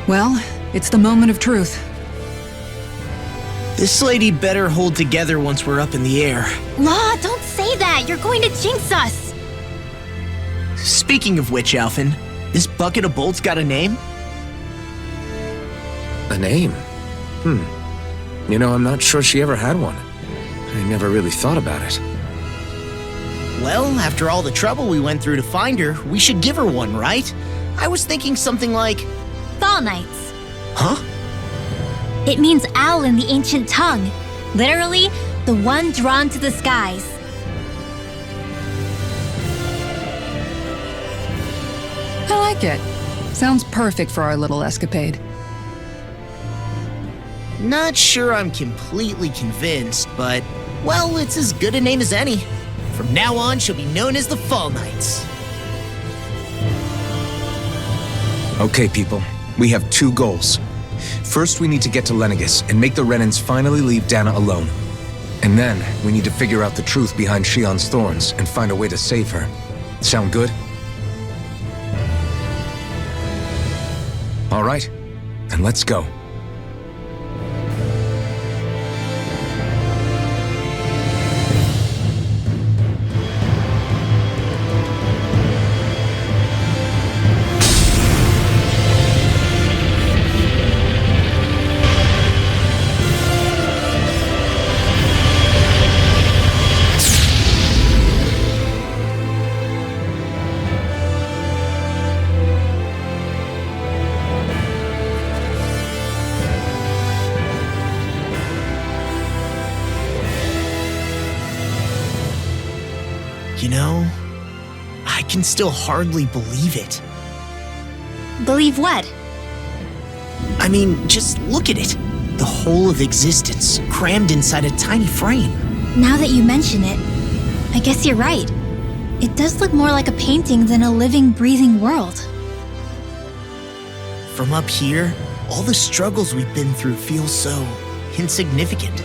Well, it's the moment of truth. This lady better hold together once we're up in the air. Law, don't say that! You're going to jinx us! Speaking of which, Alphen, this bucket of bolts got a name? A name? You know, I'm not sure she ever had one. I never really thought about it. Well, after all the trouble we went through to find her, we should give her one, right? I was thinking something like... Fall Knights. Huh? It means owl in the ancient tongue. Literally, the one drawn to the skies. I like it. Sounds perfect for our little escapade. Not sure I'm completely convinced, but... well, it's as good a name as any. From now on, she'll be known as the Fall Knights. Okay, people. We have 2 goals. First, we need to get to Lenegis and make the Renans finally leave Dana alone. And then, we need to figure out the truth behind Shion's thorns and find a way to save her. Sound good? All right, then let's go. You know, I can still hardly believe it. Believe what? I mean, just look at it. The whole of existence, crammed inside a tiny frame. Now that you mention it, I guess you're right. It does look more like a painting than a living, breathing world. From up here, all the struggles we've been through feel so insignificant.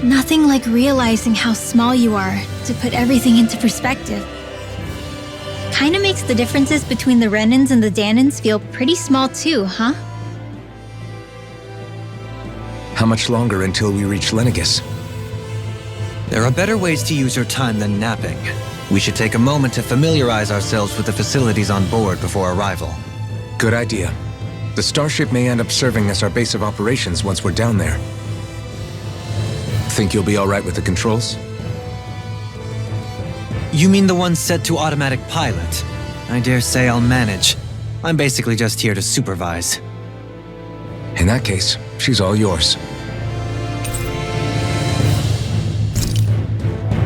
Nothing like realizing how small you are to put everything into perspective. Kinda makes the differences between the Renans and the Danans feel pretty small too, huh? How much longer until we reach Lenegis? There are better ways to use your time than napping. We should take a moment to familiarize ourselves with the facilities on board before arrival. Good idea. The starship may end up serving as our base of operations once we're down there. Think you'll be all right with the controls? You mean the one set to automatic pilot? I dare say I'll manage. I'm basically just here to supervise. In that case, she's all yours.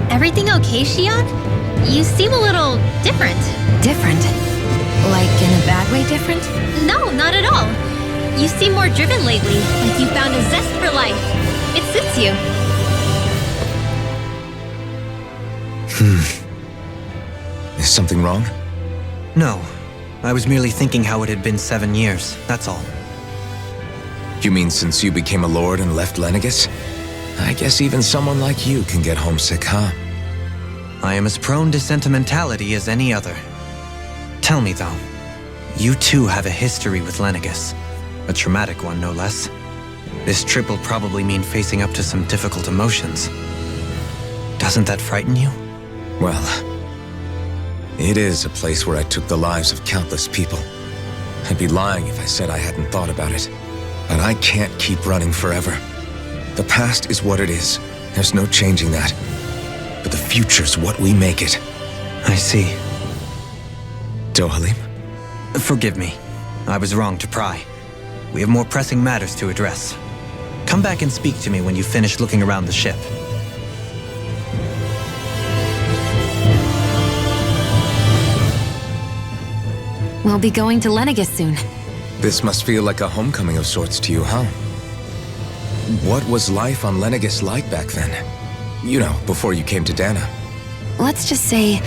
Everything okay, Shion? You seem a little different. Different? Like in a bad way different? No, not at all. You seem more driven lately, like you found a zest for life. It suits you. Is something wrong? No. I was merely thinking how it had been 7 years, that's all. You mean since you became a lord and left Lenegis? I guess even someone like you can get homesick, huh? I am as prone to sentimentality as any other. Tell me though, you too have a history with Lenegis. A traumatic one, no less. This trip will probably mean facing up to some difficult emotions. Doesn't that frighten you? Well, it is a place where I took the lives of countless people. I'd be lying if I said I hadn't thought about it. But I can't keep running forever. The past is what it is. There's no changing that. But the future's what we make it. I see. Dohalim? Forgive me. I was wrong to pry. We have more pressing matters to address. Come back and speak to me when you finish looking around the ship. We'll be going to Lenegis soon. This must feel like a homecoming of sorts to you, huh? What was life on Lenegis like back then? You know, before you came to Dana. Let's just say,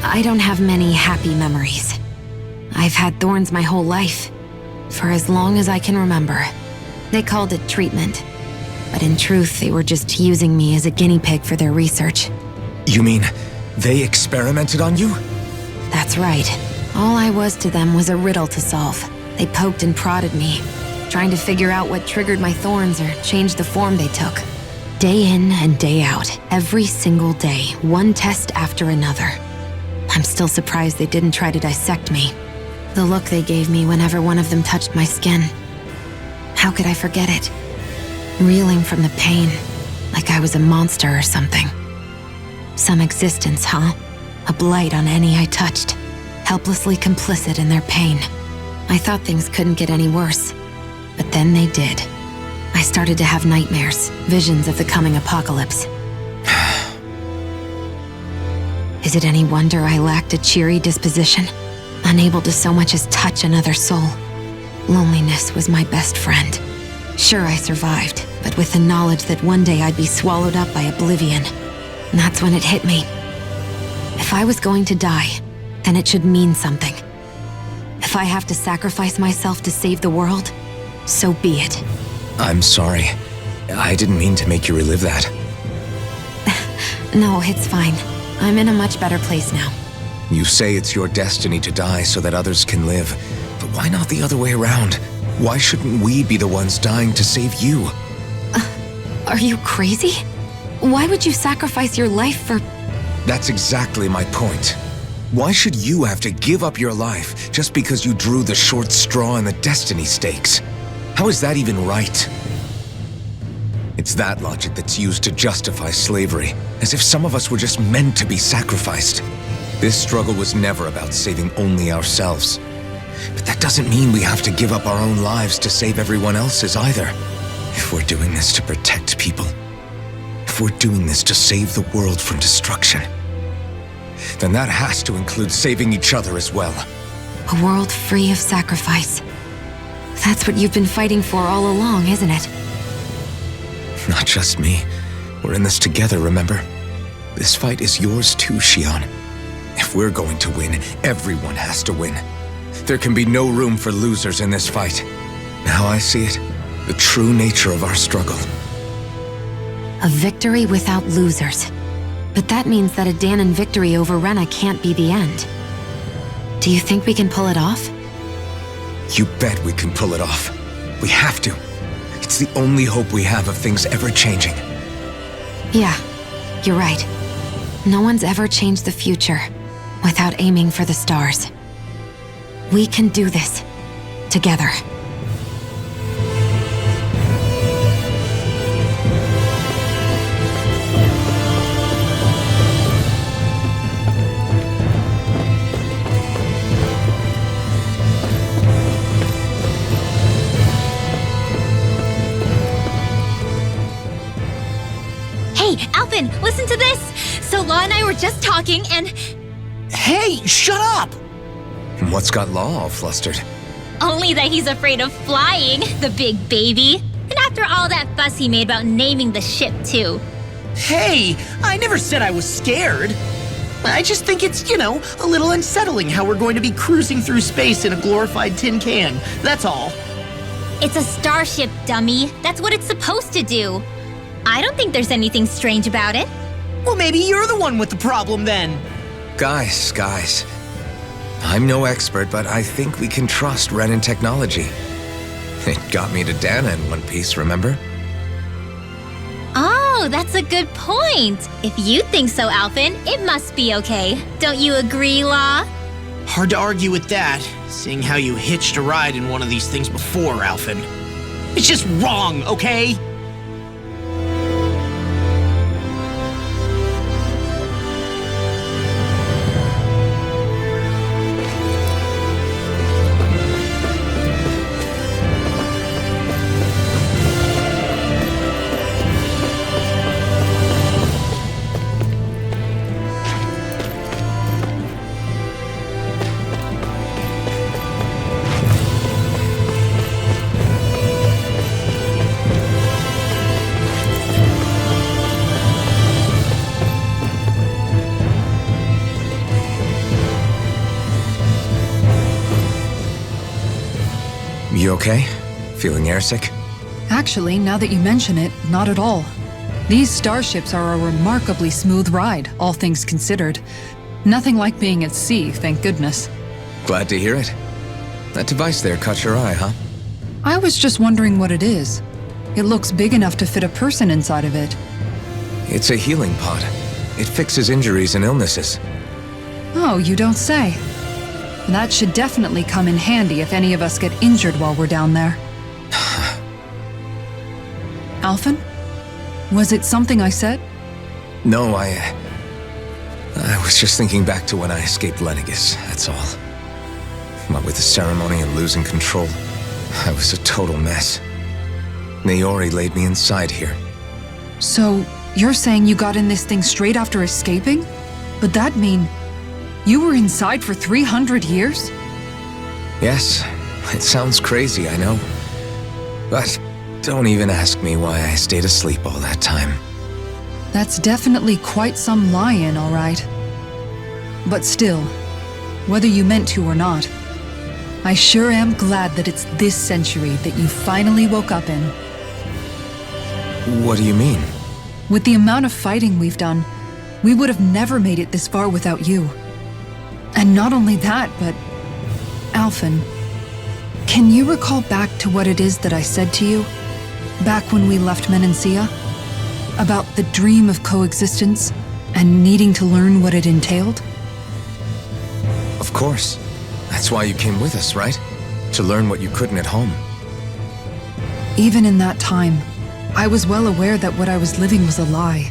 I don't have many happy memories. I've had thorns my whole life, for as long as I can remember. They called it treatment, but in truth, they were just using me as a guinea pig for their research. You mean, they experimented on you? That's right. All I was to them was a riddle to solve. They poked and prodded me, trying to figure out what triggered my thorns or changed the form they took. Day in and day out, every single day, one test after another. I'm still surprised they didn't try to dissect me. The look they gave me whenever one of them touched my skin. How could I forget it? Reeling from the pain, like I was a monster or something. Some existence, huh? A blight on any I touched, helplessly complicit in their pain. I thought things couldn't get any worse, but then they did. I started to have nightmares, visions of the coming apocalypse. Is it any wonder I lacked a cheery disposition? Unable to so much as touch another soul. Loneliness was my best friend. Sure, I survived, but with the knowledge that one day I'd be swallowed up by oblivion. And that's when it hit me. If I was going to die, then it should mean something. If I have to sacrifice myself to save the world, so be it. I'm sorry. I didn't mean to make you relive that. No, it's fine. I'm in a much better place now. You say it's your destiny to die so that others can live, but why not the other way around? Why shouldn't we be the ones dying to save you? Are you crazy? Why would you sacrifice your life for... That's exactly my point. Why should you have to give up your life just because you drew the short straw in the destiny stakes? How is that even right? It's that logic that's used to justify slavery, as if some of us were just meant to be sacrificed. This struggle was never about saving only ourselves. But that doesn't mean we have to give up our own lives to save everyone else's either. If we're doing this to protect people, if we're doing this to save the world from destruction, then that has to include saving each other as well. A world free of sacrifice. That's what you've been fighting for all along, isn't it? Not just me. We're in this together, remember? This fight is yours too, Xion. If we're going to win, everyone has to win. There can be no room for losers in this fight. Now I see it, the true nature of our struggle. A victory without losers. But that means that a Dahnan victory over Rena can't be the end. Do you think we can pull it off? You bet we can pull it off. We have to. It's the only hope we have of things ever changing. Yeah, you're right. No one's ever changed the future without aiming for the stars. We can do this together. Hey, Alvin, listen to this! So Law and I were just talking and... Hey, shut up! What's got Law all flustered? Only that he's afraid of flying, the big baby. And after all that fuss he made about naming the ship, too. Hey, I never said I was scared. I just think it's, a little unsettling how we're going to be cruising through space in a glorified tin can. That's all. It's a starship, dummy. That's what it's supposed to do. I don't think there's anything strange about it. Well, maybe you're the one with the problem then. Guys. I'm no expert, but I think we can trust Renan technology. It got me to Dana in one piece, remember? Oh, that's a good point. If you think so, Alvin, it must be okay. Don't you agree, Law? Hard to argue with that, seeing how you hitched a ride in one of these things before, Alvin. It's just wrong, okay? You okay? Feeling airsick? Actually, now that you mention it, not at all. These starships are a remarkably smooth ride, all things considered. Nothing like being at sea, thank goodness. Glad to hear it. That device there caught your eye, huh? I was just wondering what it is. It looks big enough to fit a person inside of it. It's a healing pod. It fixes injuries and illnesses. Oh, you don't say. That should definitely come in handy if any of us get injured while we're down there. Alphen? Was it something I said? No, I was just thinking back to when I escaped Lenegis, that's all. What with the ceremony and losing control, I was a total mess. Naori laid me inside here. So, you're saying you got in this thing straight after escaping? But that'd mean you were inside for 300 years? Yes, it sounds crazy, I know. But don't even ask me why I stayed asleep all that time. That's definitely quite some lie-in, all right. But still, whether you meant to or not, I sure am glad that it's this century that you finally woke up in. What do you mean? With the amount of fighting we've done, we would have never made it this far without you. And not only that, but... Alphen, can you recall back to what it is that I said to you? Back when we left Menancia? About the dream of coexistence and needing to learn what it entailed? Of course. That's why you came with us, right? To learn what you couldn't at home. Even in that time, I was well aware that what I was living was a lie.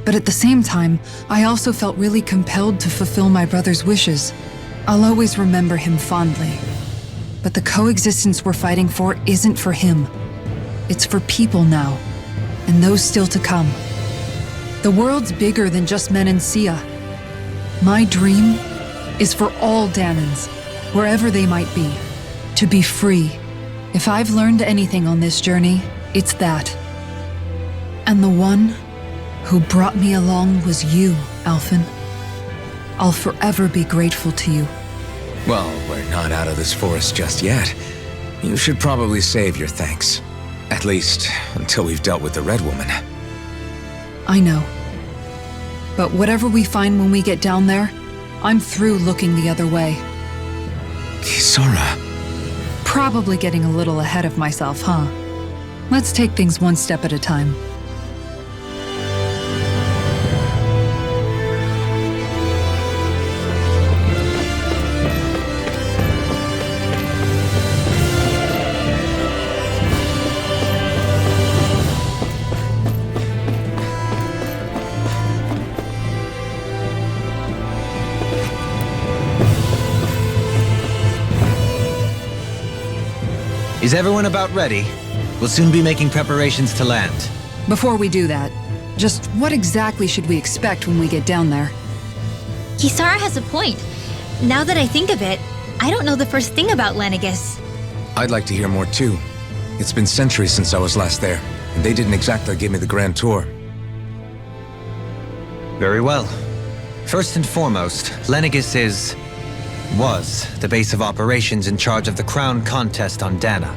But at the same time, I also felt really compelled to fulfill my brother's wishes. I'll always remember him fondly. But the coexistence we're fighting for isn't for him. It's for people now, and those still to come. The world's bigger than just Menancia. My dream is for all Danans, wherever they might be, to be free. If I've learned anything on this journey, it's that. And the one who brought me along was you, Alphen. I'll forever be grateful to you. Well, we're not out of this forest just yet. You should probably save your thanks. At least, until we've dealt with the Red Woman. I know. But whatever we find when we get down there, I'm through looking the other way. Kisara. Probably getting a little ahead of myself, huh? Let's take things one step at a time. Is everyone about ready? We'll soon be making preparations to land. Before we do that, just what exactly should we expect when we get down there? Kisara has a point. Now that I think of it, I don't know the first thing about Lenegis. I'd like to hear more too. It's been centuries since I was last there, and they didn't exactly give me the grand tour. Very well. First and foremost, Lenegis was the base of operations in charge of the crown contest on Dana.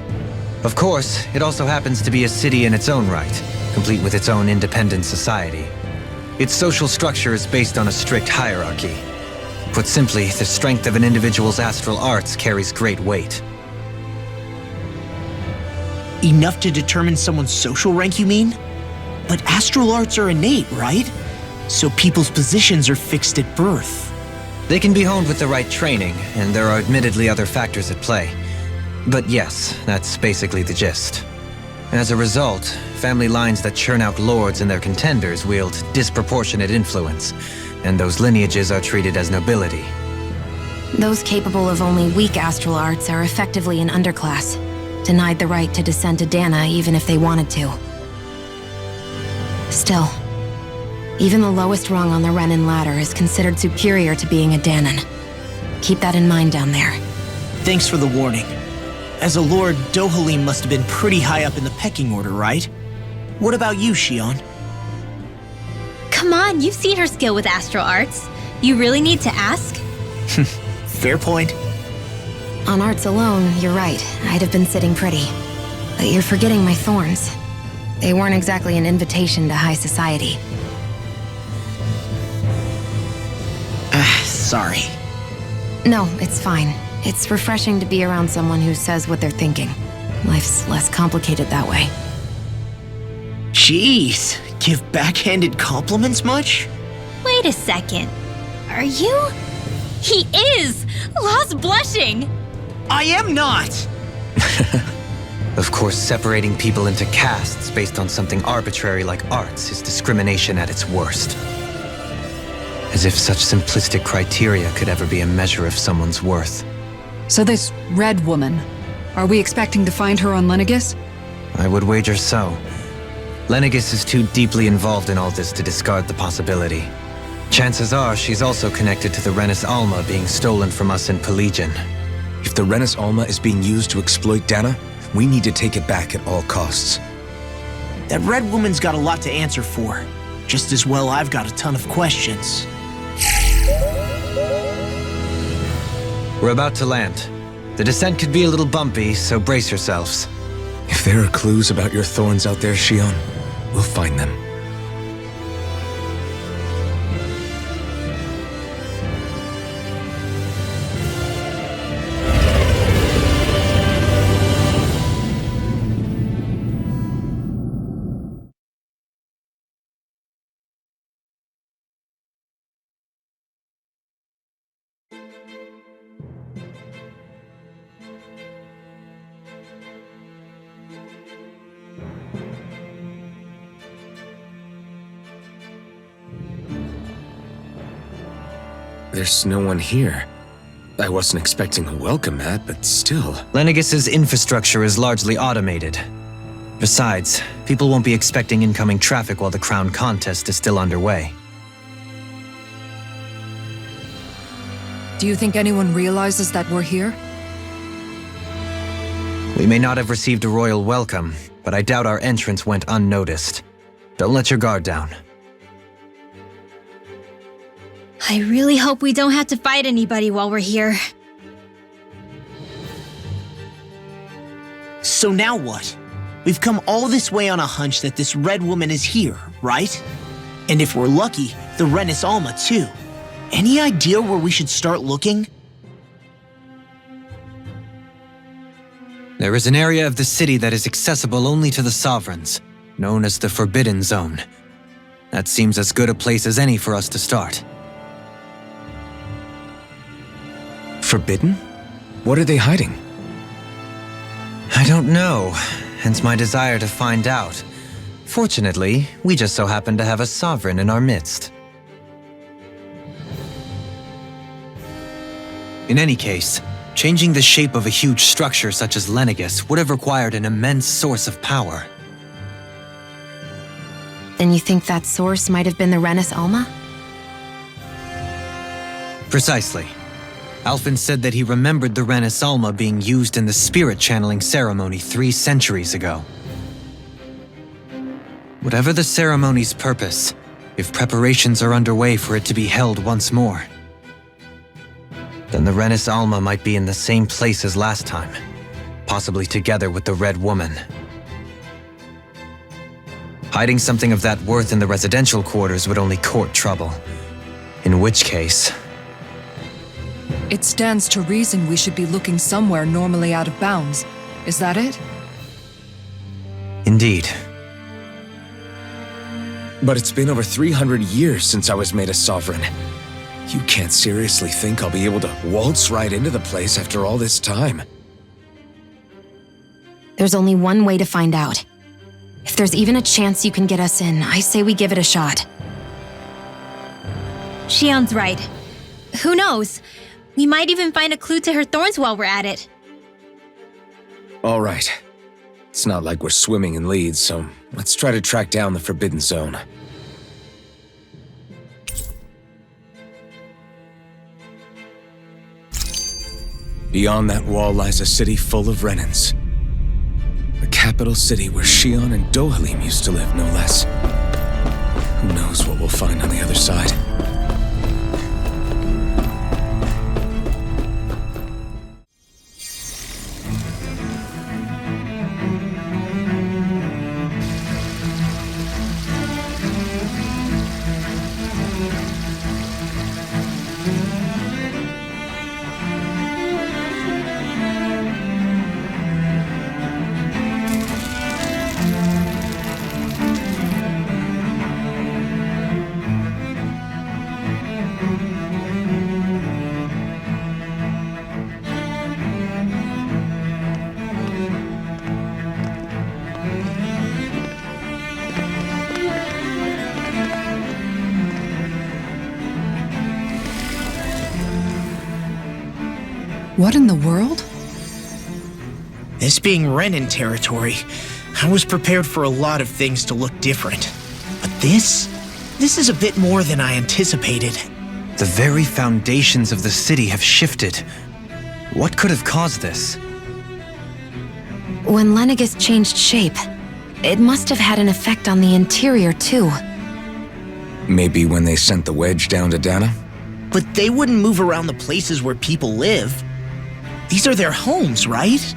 Of course, it also happens to be a city in its own right, complete with its own independent society. Its social structure is based on a strict hierarchy. Put simply, the strength of an individual's astral arts carries great weight. Enough to determine someone's social rank, you mean? But astral arts are innate, right? So people's positions are fixed at birth. They can be honed with the right training, and there are admittedly other factors at play. But yes, that's basically the gist. As a result, family lines that churn out lords and their contenders wield disproportionate influence, and those lineages are treated as nobility. Those capable of only weak astral arts are effectively an underclass, denied the right to descend to Dana even if they wanted to. Still, even the lowest rung on the Renin ladder is considered superior to being a Danan. Keep that in mind down there. Thanks for the warning. As a lord, Dohalim must have been pretty high up in the pecking order, right? What about you, Shion? Come on, you've seen her skill with astral arts. You really need to ask? Fair point. On arts alone, you're right. I'd have been sitting pretty. But you're forgetting my thorns. They weren't exactly an invitation to high society. Sorry. No, it's fine. It's refreshing to be around someone who says what they're thinking. Life's less complicated that way. Jeez, give backhanded compliments much? Wait a second. Are you? He is! Law's blushing! I am not! Of course, separating people into castes based on something arbitrary like arts is discrimination at its worst. As if such simplistic criteria could ever be a measure of someone's worth. So this red woman, are we expecting to find her on Lenegis? I would wager so. Lenegis is too deeply involved in all this to discard the possibility. Chances are she's also connected to the Renis Alma being stolen from us in Pelagian. If the Renis Alma is being used to exploit Dana, we need to take it back at all costs. That red woman's got a lot to answer for. Just as well I've got a ton of questions. We're about to land. The descent could be a little bumpy, so brace yourselves. If there are clues about your thorns out there, Shion, we'll find them. There's no one here. I wasn't expecting a welcome mat, but still. Lenegis's infrastructure is largely automated. Besides, people won't be expecting incoming traffic while the crown contest is still underway. Do you think anyone realizes that we're here? We may not have received a royal welcome, but I doubt our entrance went unnoticed. Don't let your guard down. I really hope we don't have to fight anybody while we're here. So now what? We've come all this way on a hunch that this red woman is here, right? And if we're lucky, the Renis Alma too. Any idea where we should start looking? There is an area of the city that is accessible only to the sovereigns, known as the Forbidden Zone. That seems as good a place as any for us to start. Forbidden? What are they hiding? I don't know, hence my desire to find out. Fortunately, we just so happen to have a sovereign in our midst. In any case, changing the shape of a huge structure such as Lenegis would have required an immense source of power. Then you think that source might have been the Renis Alma? Precisely. Alphen said that he remembered the Renis Alma being used in the spirit channeling ceremony 3 centuries ago. Whatever the ceremony's purpose, if preparations are underway for it to be held once more, then the Renis Alma might be in the same place as last time, possibly together with the Red Woman. Hiding something of that worth in the residential quarters would only court trouble. In which case... It stands to reason we should be looking somewhere normally out of bounds. Is that it? Indeed. But it's been over 300 years since I was made a sovereign. You can't seriously think I'll be able to waltz right into the place after all this time. There's only one way to find out. If there's even a chance you can get us in, I say we give it a shot. Shion's right. Who knows? We might even find a clue to her thorns while we're at it. All right. It's not like we're swimming in leads, so let's try to track down the Forbidden Zone. Beyond that wall lies a city full of Renins. The capital city where Shion and Dohalim used to live, no less. Who knows what we'll find on the other side? What in the world? This being Renan territory, I was prepared for a lot of things to look different. But this is a bit more than I anticipated. The very foundations of the city have shifted. What could have caused this? When Lenegis changed shape, it must have had an effect on the interior too. Maybe when they sent the wedge down to Dana? But they wouldn't move around the places where people live. These are their homes, right?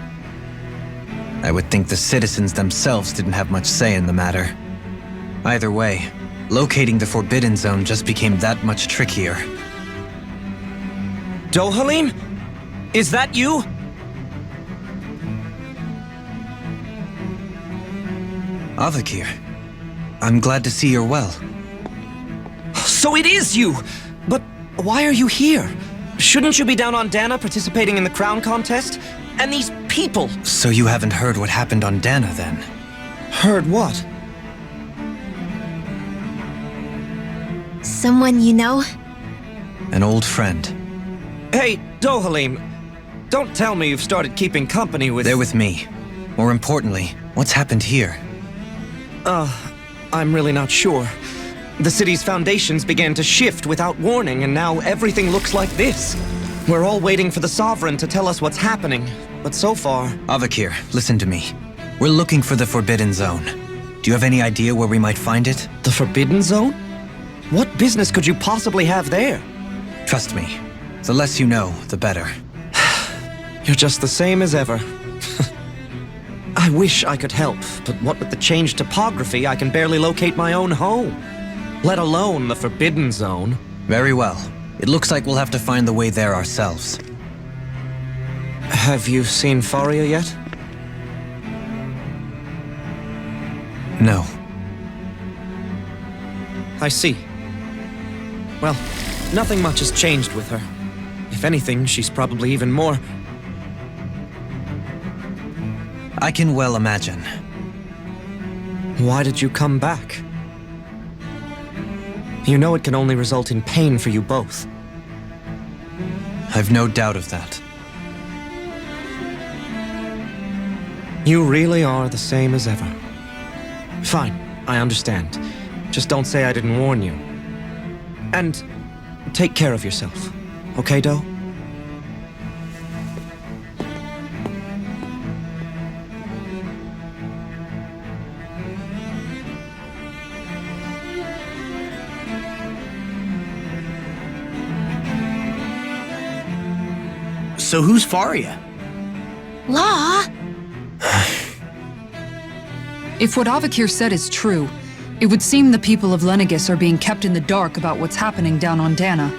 I would think the citizens themselves didn't have much say in the matter. Either way, locating the Forbidden Zone just became that much trickier. Dohalim? Is that you? Avakir, I'm glad to see you're well. So it is you! But why are you here? Shouldn't you be down on Dana participating in the crown contest? And these people! So you haven't heard what happened on Dana then? Heard what? Someone you know? An old friend. Hey, Dohalim, don't tell me you've started keeping company with— They're with me. More importantly, what's happened here? I'm really not sure. The city's foundations began to shift without warning, and now everything looks like this. We're all waiting for the Sovereign to tell us what's happening, but so far— Avakir, listen to me. We're looking for the Forbidden Zone. Do you have any idea where we might find it? The Forbidden Zone? What business could you possibly have there? Trust me. The less you know, the better. You're just the same as ever. I wish I could help, but what with the changed topography, I can barely locate my own home. Let alone the Forbidden Zone. Very well. It looks like we'll have to find the way there ourselves. Have you seen Faria yet? No. I see. Well, nothing much has changed with her. If anything, she's probably even more— I can well imagine. Why did you come back? You know it can only result in pain for you both. I've no doubt of that. You really are the same as ever. Fine, I understand. Just don't say I didn't warn you. And take care of yourself, okay, Do? So who's Faria? Law? If what Avakir said is true, it would seem the people of Lenegis are being kept in the dark about what's happening down on Dana.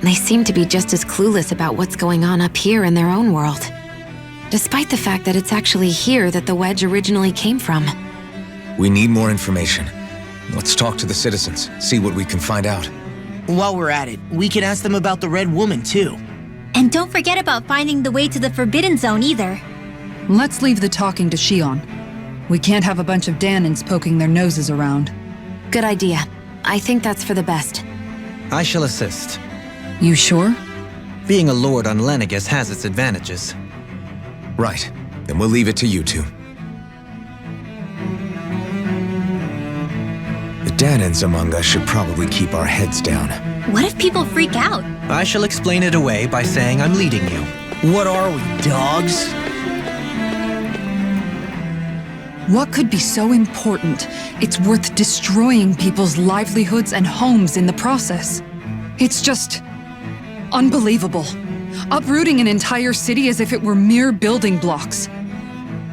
They seem to be just as clueless about what's going on up here in their own world. Despite the fact that it's actually here that the wedge originally came from. We need more information. Let's talk to the citizens, see what we can find out. While we're at it, we can ask them about the Red Woman, too. And don't forget about finding the way to the Forbidden Zone either. Let's leave the talking to Shion. We can't have a bunch of Danans poking their noses around. Good idea. I think that's for the best. I shall assist. You sure? Being a lord on Lenegis has its advantages. Right. Then we'll leave it to you two. The Danans among us should probably keep our heads down. What if people freak out? I shall explain it away by saying I'm leading you. What are we, dogs? What could be so important it's worth destroying people's livelihoods and homes in the process? It's just unbelievable. Uprooting an entire city as if it were mere building blocks.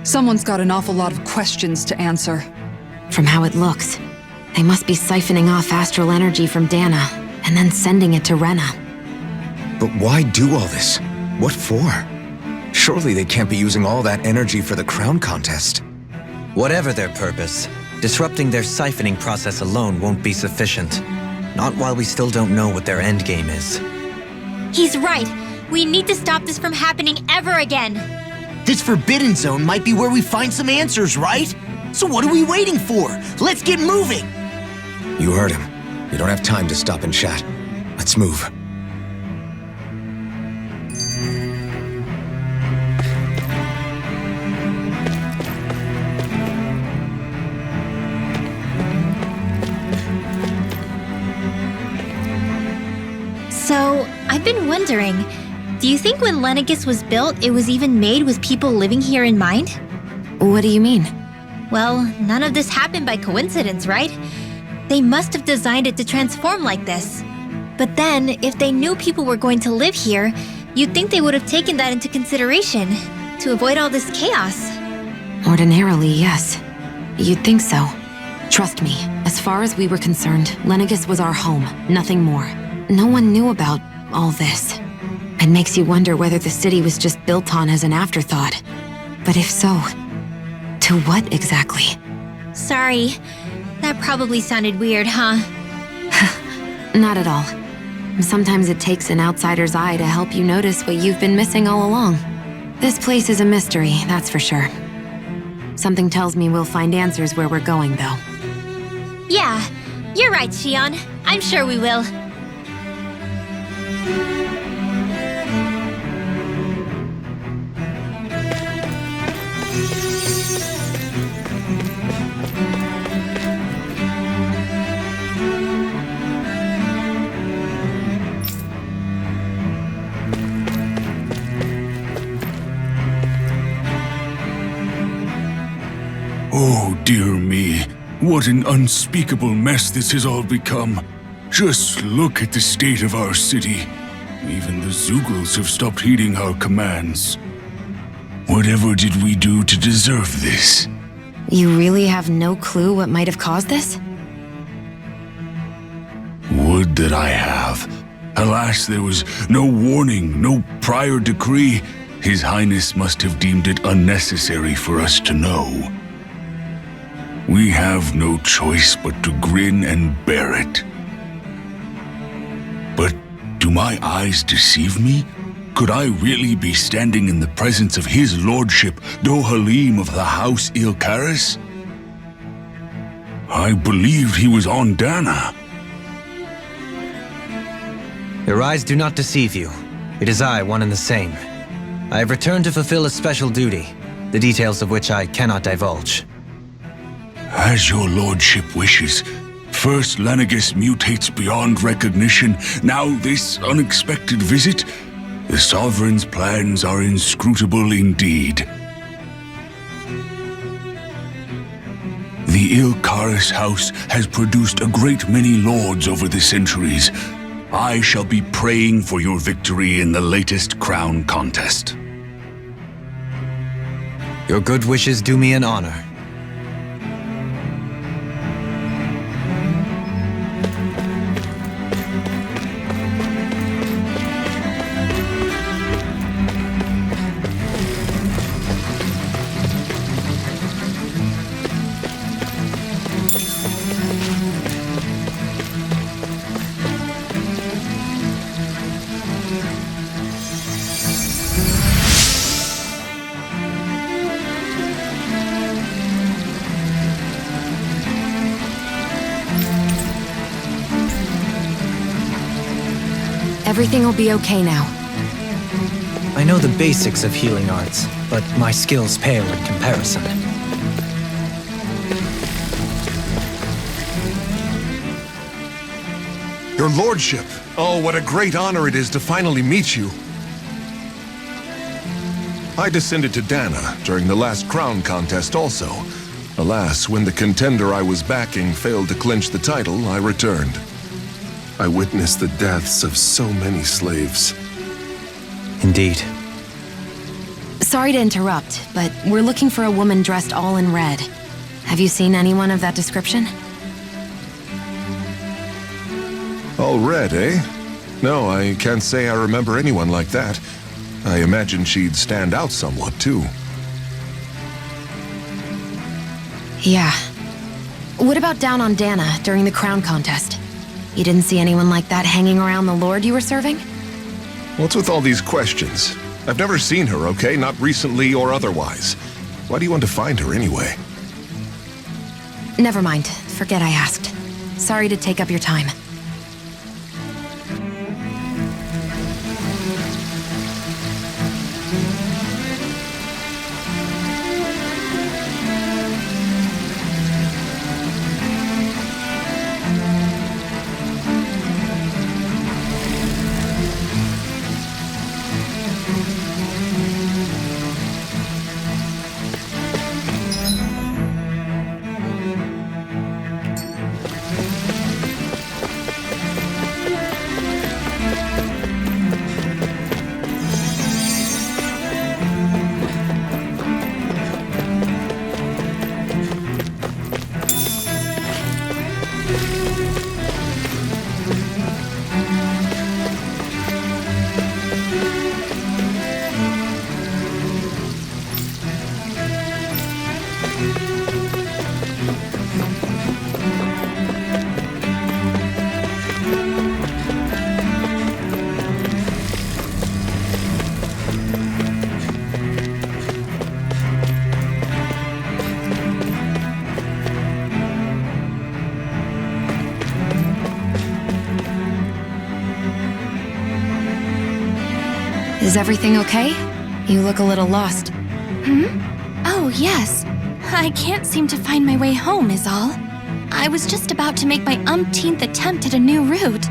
Someone's got an awful lot of questions to answer. From how it looks, they must be siphoning off astral energy from Dana and then sending it to Rena. But why do all this? What for? Surely they can't be using all that energy for the crown contest. Whatever their purpose, disrupting their siphoning process alone won't be sufficient. Not while we still don't know what their endgame is. He's right. We need to stop this from happening ever again. This Forbidden Zone might be where we find some answers, right? So what are we waiting for? Let's get moving! You heard him. We don't have time to stop and chat. Let's move. So, I've been wondering, do you think when Lenegis was built, it was even made with people living here in mind? What do you mean? Well, none of this happened by coincidence, right? They must have designed it to transform like this. But then, if they knew people were going to live here, you'd think they would have taken that into consideration to avoid all this chaos. Ordinarily, yes. You'd think so. Trust me, as far as we were concerned, Lenegis was our home, nothing more. No one knew about all this. It makes you wonder whether the city was just built on as an afterthought. But if so, to what exactly? Sorry, that probably sounded weird, huh? Not at all. Sometimes it takes an outsider's eye to help you notice what you've been missing all along. This place is a mystery, that's for sure. Something tells me we'll find answers where we're going, though. Yeah, you're right, Shion. I'm sure we will. Oh, dear me. What an unspeakable mess this has all become. Just look at the state of our city. Even the Zeugles have stopped heeding our commands. Whatever did we do to deserve this? You really have no clue what might have caused this? Would that I have. Alas, there was no warning, no prior decree. His Highness must have deemed it unnecessary for us to know. We have no choice but to grin and bear it. But do my eyes deceive me? Could I really be standing in the presence of his lordship, Dohalim of the House Ilkaris? I believed he was on Dana. Your eyes do not deceive you. It is I, one and the same. I have returned to fulfill a special duty, the details of which I cannot divulge. As your lordship wishes. First Lenegis mutates beyond recognition, now this unexpected visit. The Sovereign's plans are inscrutable indeed. The Ilkaris house has produced a great many lords over the centuries. I shall be praying for your victory in the latest crown contest. Your good wishes do me an honor. Everything will be okay now. I know the basics of healing arts, but my skills pale in comparison. Your lordship! Oh, what a great honor it is to finally meet you. I descended to Dana during the last crown contest also. Alas, when the contender I was backing failed to clinch the title, I returned. I witnessed the deaths of so many slaves. Indeed. Sorry to interrupt, but we're looking for a woman dressed all in red. Have you seen anyone of that description? All red, eh? No, I can't say I remember anyone like that. I imagine she'd stand out somewhat, too. Yeah. What about down on Dana during the crown contest? You didn't see anyone like that hanging around the lord you were serving? What's with all these questions? I've never seen her, okay? Not recently or otherwise. Why do you want to find her anyway? Never mind. Forget I asked. Sorry to take up your time. Is everything okay? You look a little lost. Oh, yes. I can't seem to find my way home, is all. I was just about to make my umpteenth attempt at a new route.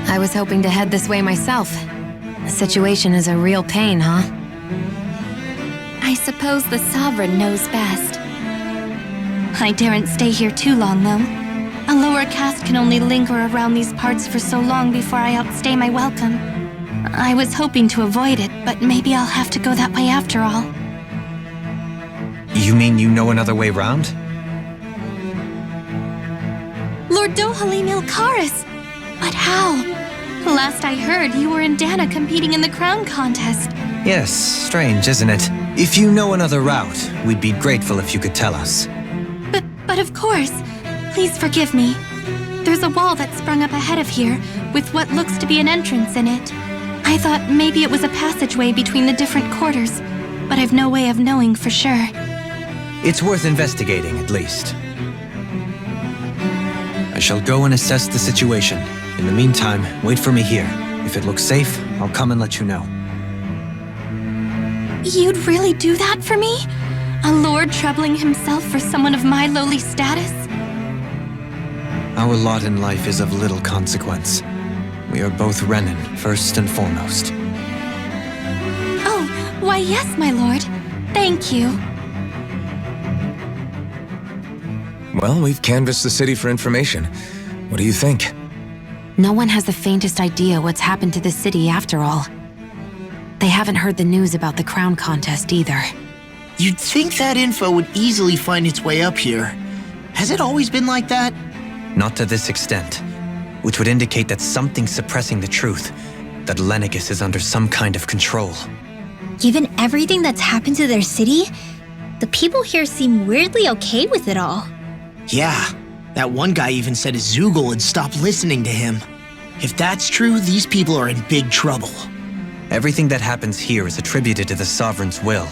I was hoping to head this way myself. The situation is a real pain, huh? I suppose the Sovereign knows best. I daren't stay here too long, though. A lower caste can only linger around these parts for so long before I outstay my welcome. I was hoping to avoid it, but maybe I'll have to go that way after all. You mean you know another way round? Lord Dohalim Ilkaris! But how? Last I heard, you were in Dana competing in the crown contest. Yes, strange, isn't it? If you know another route, we'd be grateful if you could tell us. But of course. Please forgive me. There's a wall that sprung up ahead of here, with what looks to be an entrance in it. I thought maybe it was a passageway between the different quarters, but I've no way of knowing for sure. It's worth investigating, at least. I shall go and assess the situation. In the meantime, wait for me here. If it looks safe, I'll come and let you know. You'd really do that for me? A lord troubling himself for someone of my lowly status? Our lot in life is of little consequence. We are both Renan, first and foremost. Oh, why yes, my lord. Thank you. Well, we've canvassed the city for information. What do you think? No one has the faintest idea what's happened to the city after all. They haven't heard the news about the crown contest either. You'd think that info would easily find its way up here. Has it always been like that? Not to this extent, which would indicate that something's suppressing the truth, that Lenegis is under some kind of control. Given everything that's happened to their city, the people here seem weirdly okay with it all. Yeah, that one guy even said his Zoogle had stopped listening to him. If that's true, these people are in big trouble. Everything that happens here is attributed to the Sovereign's will.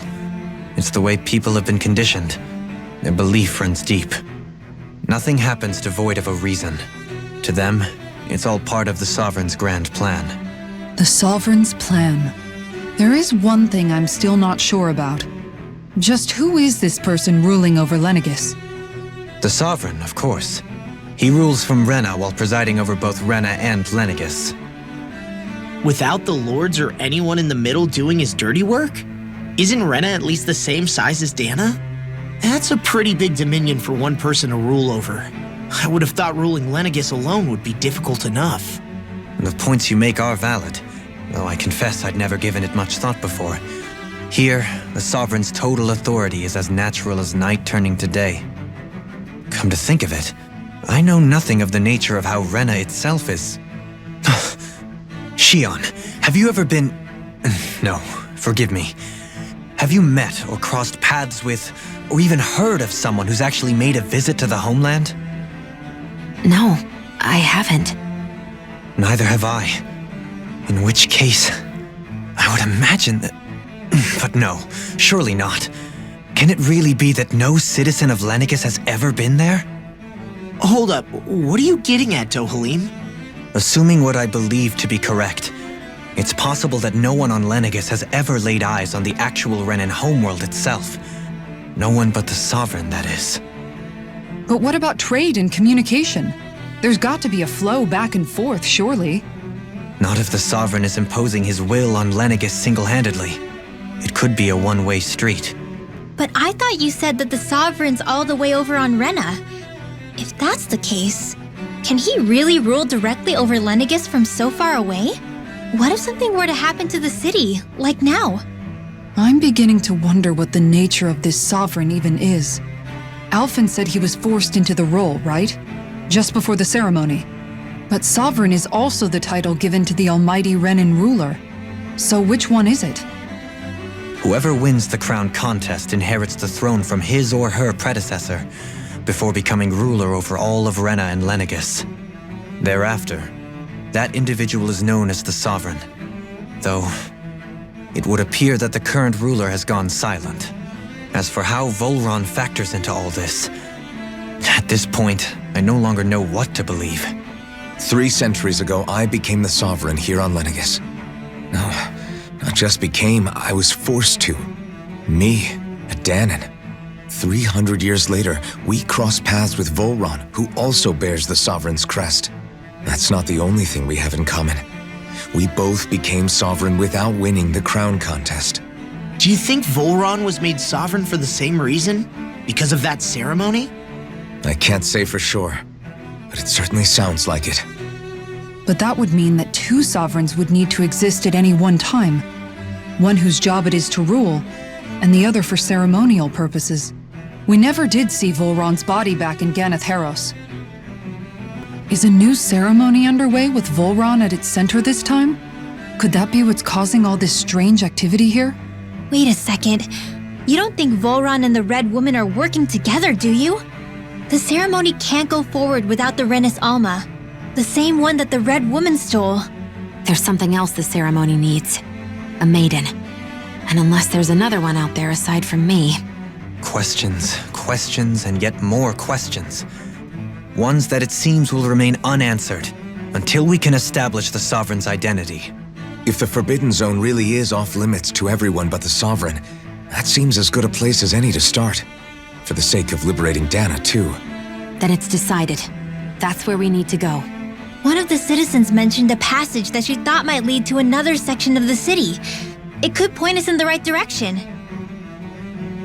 It's the way people have been conditioned. Their belief runs deep. Nothing happens devoid of a reason. To them, it's all part of the Sovereign's grand plan. The Sovereign's plan. There is one thing I'm still not sure about. Just who is this person ruling over Lenegis? The Sovereign, of course. He rules from Rena while presiding over both Rena and Lenegis. Without the lords or anyone in the middle doing his dirty work? Isn't Rena at least the same size as Dana? That's a pretty big dominion for one person to rule over. I would have thought ruling Lenegis alone would be difficult enough. The points you make are valid, though I confess I'd never given it much thought before. Here, the Sovereign's total authority is as natural as night turning to day. Come to think of it, I know nothing of the nature of how Rena itself is. Shion, have you ever been... No, forgive me. Have you met or crossed paths with, or even heard of someone who's actually made a visit to the homeland? No, I haven't. Neither have I. In which case, I would imagine that... But no, surely not. Can it really be that no citizen of Lenegis has ever been there? Hold up, what are you getting at, Dohalim? Assuming what I believe to be correct, it's possible that no one on Lenegis has ever laid eyes on the actual Renan homeworld itself. No one but the Sovereign, that is. But what about trade and communication? There's got to be a flow back and forth, surely. Not if the Sovereign is imposing his will on Lenegis single-handedly. It could be a one-way street. But I thought you said that the Sovereign's all the way over on Rena. If that's the case, can he really rule directly over Lenegis from so far away? What if something were to happen to the city, like now? I'm beginning to wonder what the nature of this Sovereign even is. Alphen said he was forced into the role, right? Just before the ceremony. But Sovereign is also the title given to the almighty Renan ruler. So which one is it? Whoever wins the crown contest inherits the throne from his or her predecessor, before becoming ruler over all of Rena and Lenegis. Thereafter, that individual is known as the Sovereign, though it would appear that the current ruler has gone silent. As for how Volron factors into all this, at this point, I no longer know what to believe. 3 centuries ago, I became the Sovereign here on Lenegis. No, not just became, I was forced to. Me, a Danon. 300 years later, we cross paths with Volron, who also bears the Sovereign's crest. That's not the only thing we have in common. We both became sovereign without winning the crown contest. Do you think Volron was made sovereign for the same reason? Because of that ceremony? I can't say for sure, but it certainly sounds like it. But that would mean that two sovereigns would need to exist at any one time. One whose job it is to rule, and the other for ceremonial purposes. We never did see Volron's body back in Ganatheros. Is a new ceremony underway with Volron at its center this time? Could that be what's causing all this strange activity here? Wait a second. You don't think Volron and the Red Woman are working together, do you? The ceremony can't go forward without the Renis Alma, the same one that the Red Woman stole. There's something else the ceremony needs. A maiden. And unless there's another one out there aside from me... Questions, questions, and yet more questions. Ones that it seems will remain unanswered until we can establish the Sovereign's identity. If the Forbidden Zone really is off-limits to everyone but the Sovereign, that seems as good a place as any to start. For the sake of liberating Dana, too. Then it's decided. That's where we need to go. One of the citizens mentioned a passage that she thought might lead to another section of the city. It could point us in the right direction.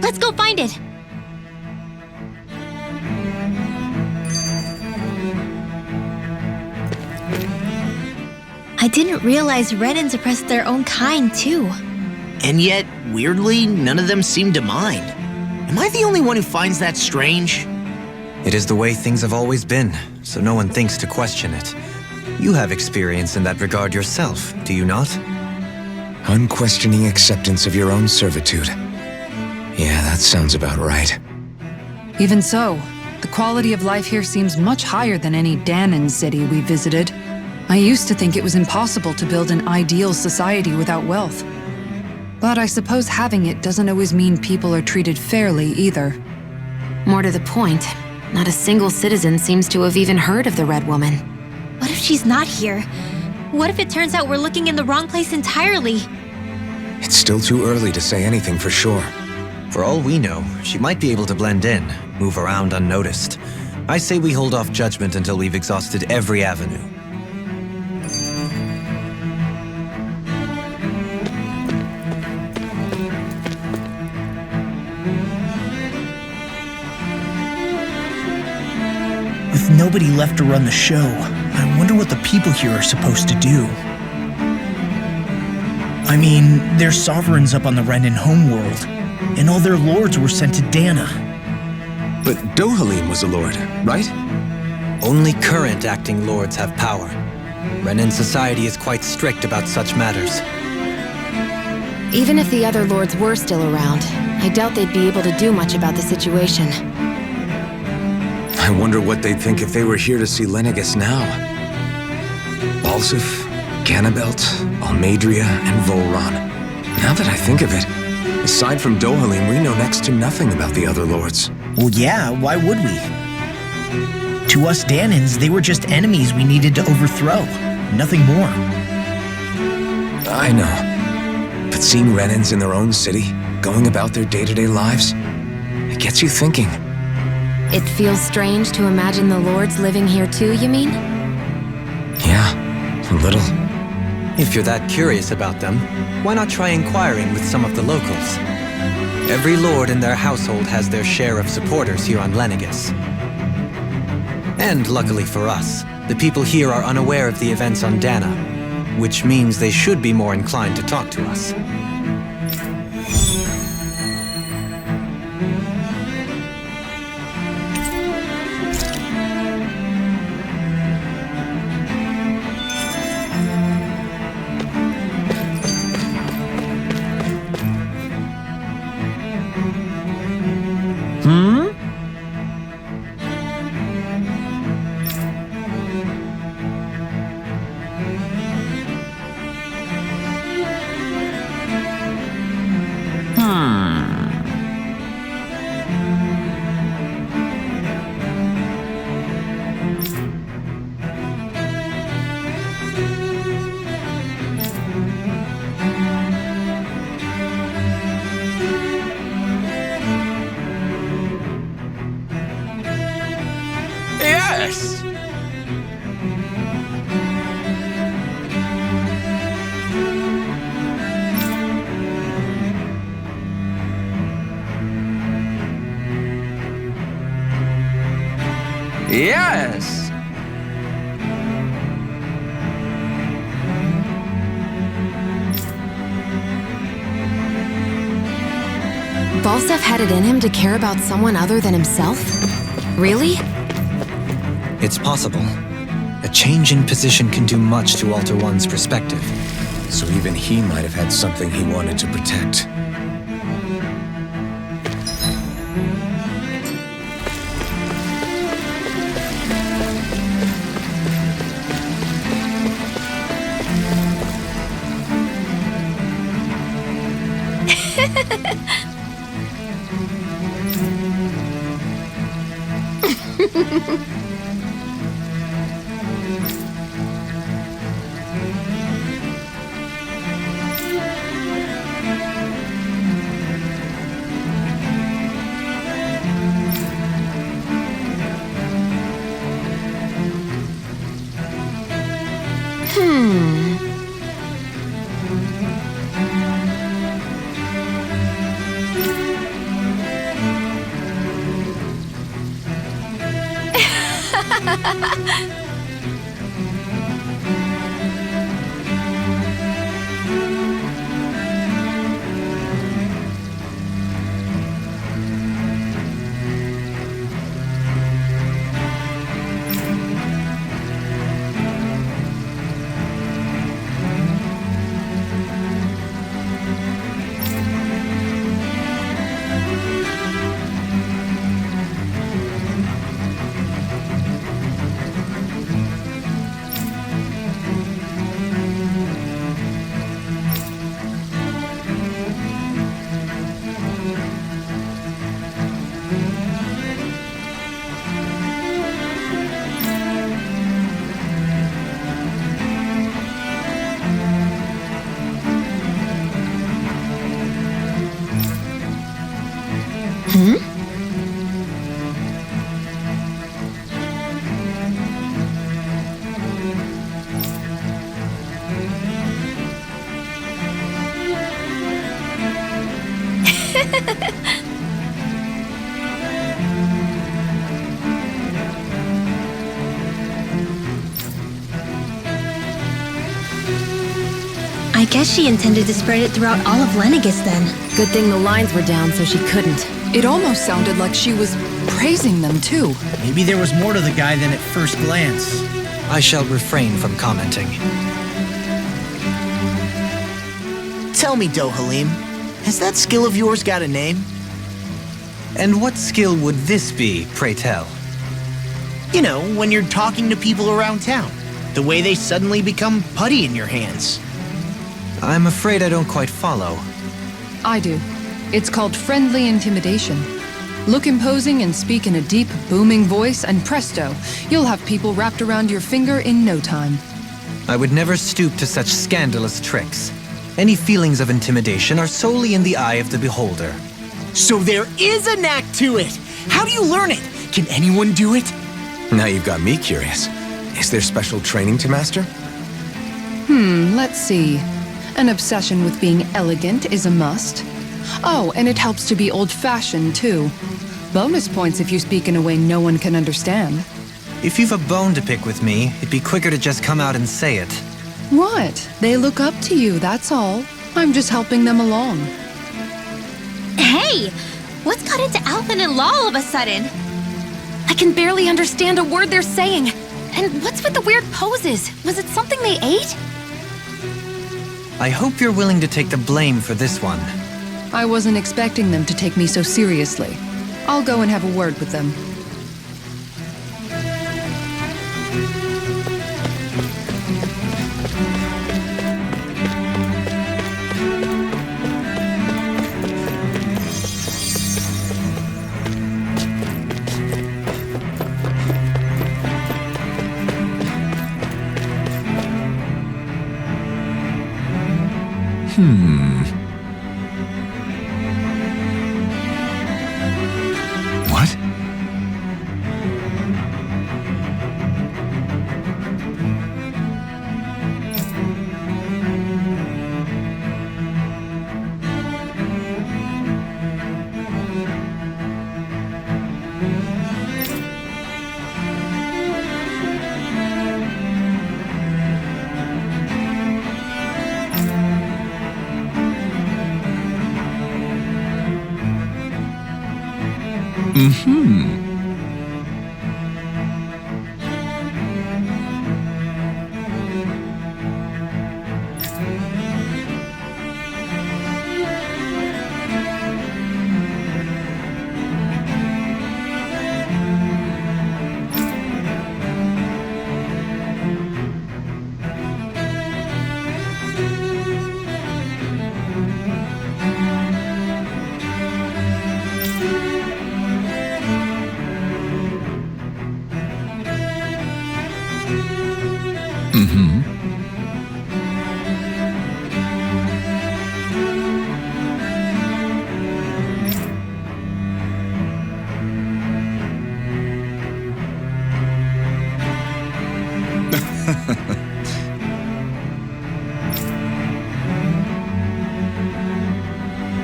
Let's go find it! I didn't realize Renans oppressed their own kind, too. And yet, weirdly, none of them seem to mind. Am I the only one who finds that strange? It is the way things have always been, so no one thinks to question it. You have experience in that regard yourself, do you not? Unquestioning acceptance of your own servitude. Yeah, that sounds about right. Even so, the quality of life here seems much higher than any Danon city we visited. I used to think it was impossible to build an ideal society without wealth. But I suppose having it doesn't always mean people are treated fairly either. More to the point, not a single citizen seems to have even heard of the Red Woman. What if she's not here? What if it turns out we're looking in the wrong place entirely? It's still too early to say anything for sure. For all we know, she might be able to blend in, move around unnoticed. I say we hold off judgment until we've exhausted every avenue. With nobody left to run the show, I wonder what the people here are supposed to do. I mean, there's sovereigns up on the Renan homeworld, and all their lords were sent to Dana. But Dohalim was a lord, right? Only current acting lords have power. Renan society is quite strict about such matters. Even if the other lords were still around, I doubt they'd be able to do much about the situation. I wonder what they'd think if they were here to see Lenegis now. Balsif, Ganabelt, Almadria, and Volron. Now that I think of it, aside from Dohalim, we know next to nothing about the other lords. Well, yeah, why would we? To us Danans, they were just enemies we needed to overthrow. Nothing more. I know. But seeing Renans in their own city, going about their day-to-day lives, it gets you thinking. It feels strange to imagine the lords living here too, you mean? Yeah, a little. If you're that curious about them, why not try inquiring with some of the locals? Every lord in their household has their share of supporters here on Lenegis. And luckily for us, the people here are unaware of the events on Dana, which means they should be more inclined to talk to us. Yes! Yes! Balsef had it in him to care about someone other than himself? Really? It's possible. A change in position can do much to alter one's perspective. So even he might have had something he wanted to protect. I guess she intended to spread it throughout all of Lenegis then. Good thing the lines were down so she couldn't. It almost sounded like she was praising them too. Maybe there was more to the guy than at first glance. I shall refrain from commenting. Tell me, Dohalim, has that skill of yours got a name? And what skill would this be, pray tell? You know, when you're talking to people around town. The way they suddenly become putty in your hands. I'm afraid I don't quite follow. I do. It's called friendly intimidation. Look imposing and speak in a deep, booming voice, and presto, you'll have people wrapped around your finger in no time. I would never stoop to such scandalous tricks. Any feelings of intimidation are solely in the eye of the beholder. So there is a knack to it! How do you learn it? Can anyone do it? Now you've got me curious. Is there special training to master? Let's see. An obsession with being elegant is a must. Oh, and it helps to be old-fashioned, too. Bonus points if you speak in a way no one can understand. If you've a bone to pick with me, it'd be quicker to just come out and say it. What? They look up to you, that's all. I'm just helping them along. Hey! What's got into Alvin and Law all of a sudden? I can barely understand a word they're saying. And what's with the weird poses? Was it something they ate? I hope you're willing to take the blame for this one. I wasn't expecting them to take me so seriously. I'll go and have a word with them. What?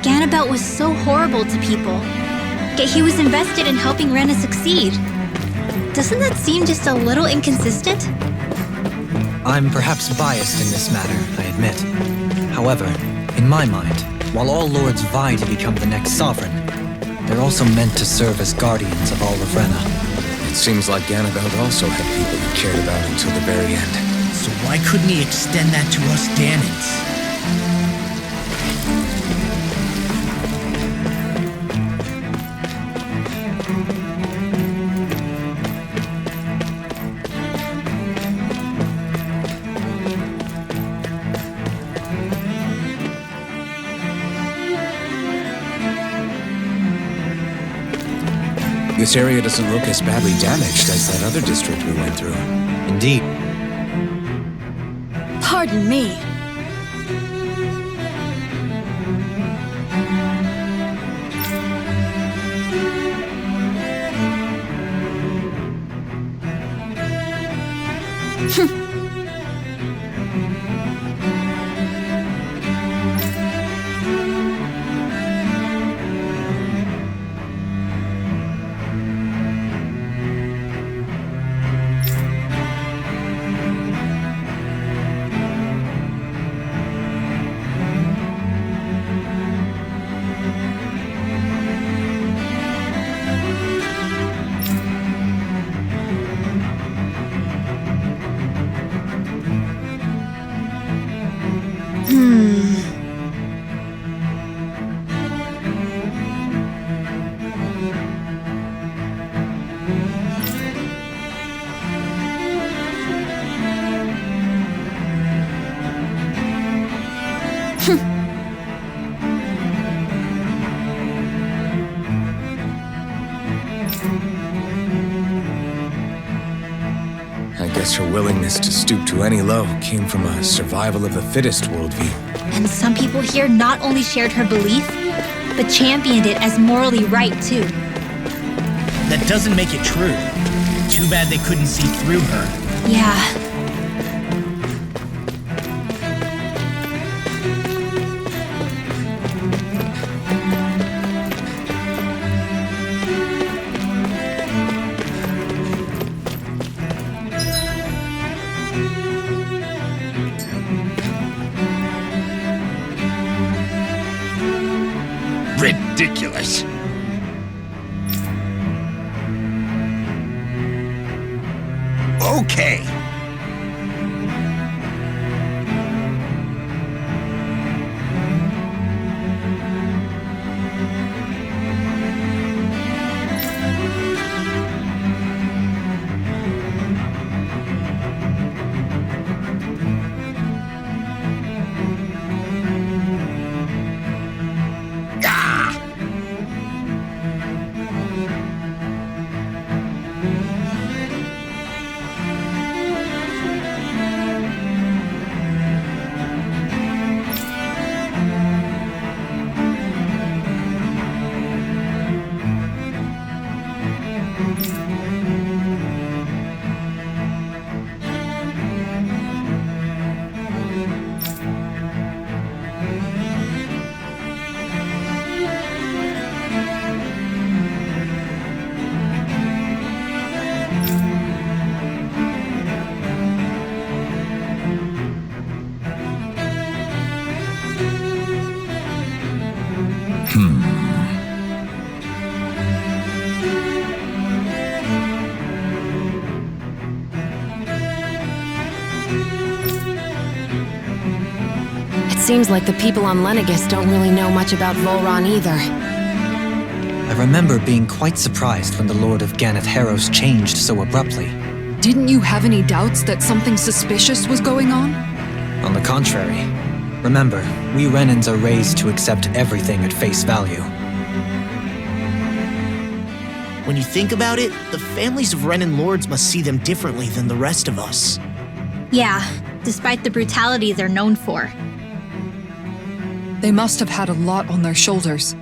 Ganabelt was so horrible to people, yet he was invested in helping Rena succeed. Doesn't that seem just a little inconsistent? I'm perhaps biased in this matter, I admit. However, in my mind, while all lords vie to become the next sovereign, they're also meant to serve as guardians of all of Rena. It seems like Ganabelt also had people he cared about until the very end. So why couldn't he extend that to us Danans? This area doesn't look as badly damaged as that other district we went through. Indeed. Pardon me. I guess her willingness to stoop to any low came from a survival of the fittest worldview. And some people here not only shared her belief, but championed it as morally right too. That doesn't make it true. Too bad they couldn't see through her. Yeah. Ridiculous. Okay. seems like the people on Lenegis don't really know much about Volron either. I remember being quite surprised when the Lord of Ganeth Harrows changed so abruptly. Didn't you have any doubts that something suspicious was going on? On the contrary. Remember, we Renans are raised to accept everything at face value. When you think about it, the families of Renan lords must see them differently than the rest of us. Yeah, despite the brutality they're known for. They must have had a lot on their shoulders,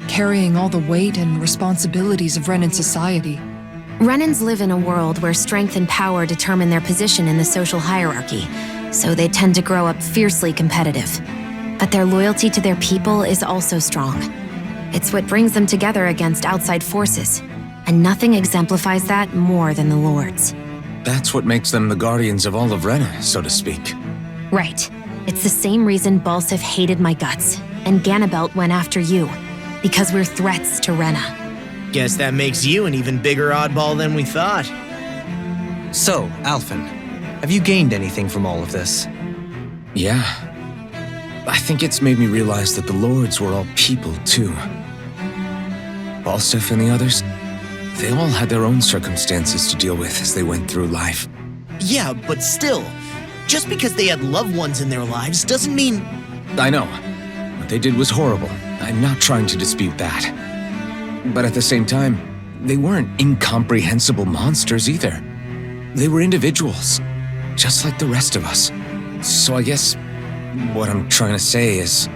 carrying all the weight and responsibilities of Renan society. Renans live in a world where strength and power determine their position in the social hierarchy, so they tend to grow up fiercely competitive. But their loyalty to their people is also strong. It's what brings them together against outside forces, and nothing exemplifies that more than the Lords. That's what makes them the guardians of all of Rena, so to speak. Right. It's the same reason Balsif hated my guts, and Ganabelt went after you. Because we're threats to Rena. Guess that makes you an even bigger oddball than we thought. So, Alphen, have you gained anything from all of this? Yeah. I think it's made me realize that the Lords were all people, too. Balsif and the others, they all had their own circumstances to deal with as they went through life. Yeah, but still, just because they had loved ones in their lives doesn't mean... I know. What they did was horrible. I'm not trying to dispute that. But at the same time, they weren't incomprehensible monsters either. They were individuals, just like the rest of us. So I guess what I'm trying to say is...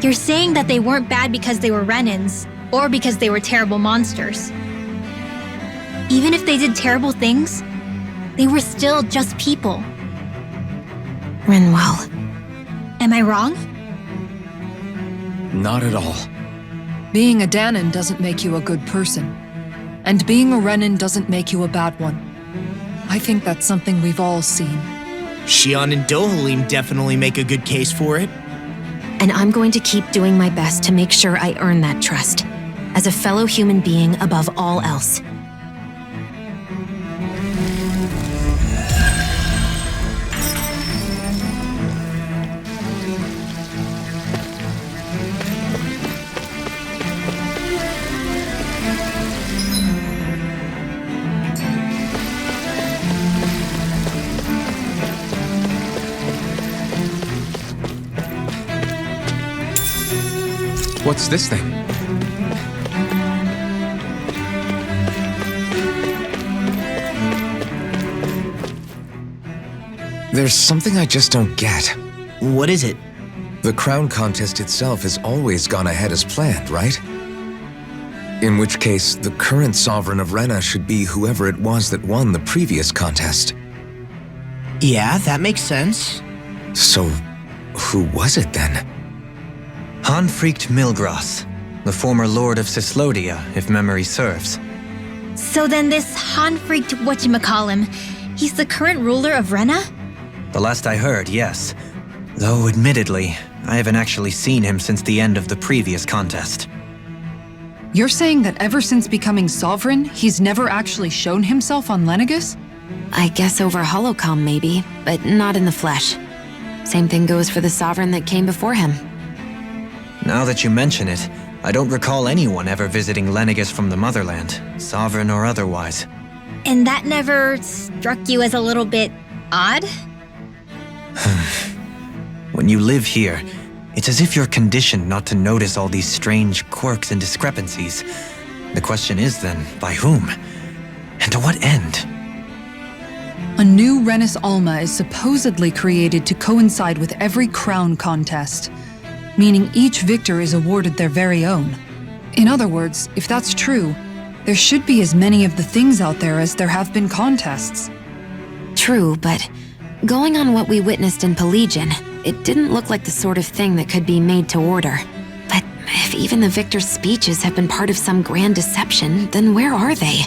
You're saying that they weren't bad because they were Renans, or because they were terrible monsters. Even if they did terrible things, they were still just people. Rinwell. Am I wrong? Not at all. Being a Danan doesn't make you a good person. And being a Renan doesn't make you a bad one. I think that's something we've all seen. Xion and Dohalim definitely make a good case for it. And I'm going to keep doing my best to make sure I earn that trust. As a fellow human being above all else. What's this thing? There's something I just don't get. What is it? The crown contest itself has always gone ahead as planned, right? In which case, the current sovereign of Rena should be whoever it was that won the previous contest. Yeah, that makes sense. So, who was it then? Hanfrikt Milgras, the former lord of Cislodia, if memory serves. So then this Hanfrikt whatchamacallem, he's the current ruler of Rena? The last I heard, yes. Though admittedly, I haven't actually seen him since the end of the previous contest. You're saying that ever since becoming sovereign, he's never actually shown himself on Lenegis? I guess over holocom maybe, but not in the flesh. Same thing goes for the sovereign that came before him. Now that you mention it, I don't recall anyone ever visiting Lenegis from the motherland, sovereign or otherwise. And that never struck you as a little bit odd? When you live here, it's as if you're conditioned not to notice all these strange quirks and discrepancies. The question is then, by whom? And to what end? A new Renis Alma is supposedly created to coincide with every crown contest, meaning each victor is awarded their very own. In other words, if that's true, there should be as many of the things out there as there have been contests. True, but going on what we witnessed in Pelagian, it didn't look like the sort of thing that could be made to order. But if even the victor's speeches have been part of some grand deception, then where are they?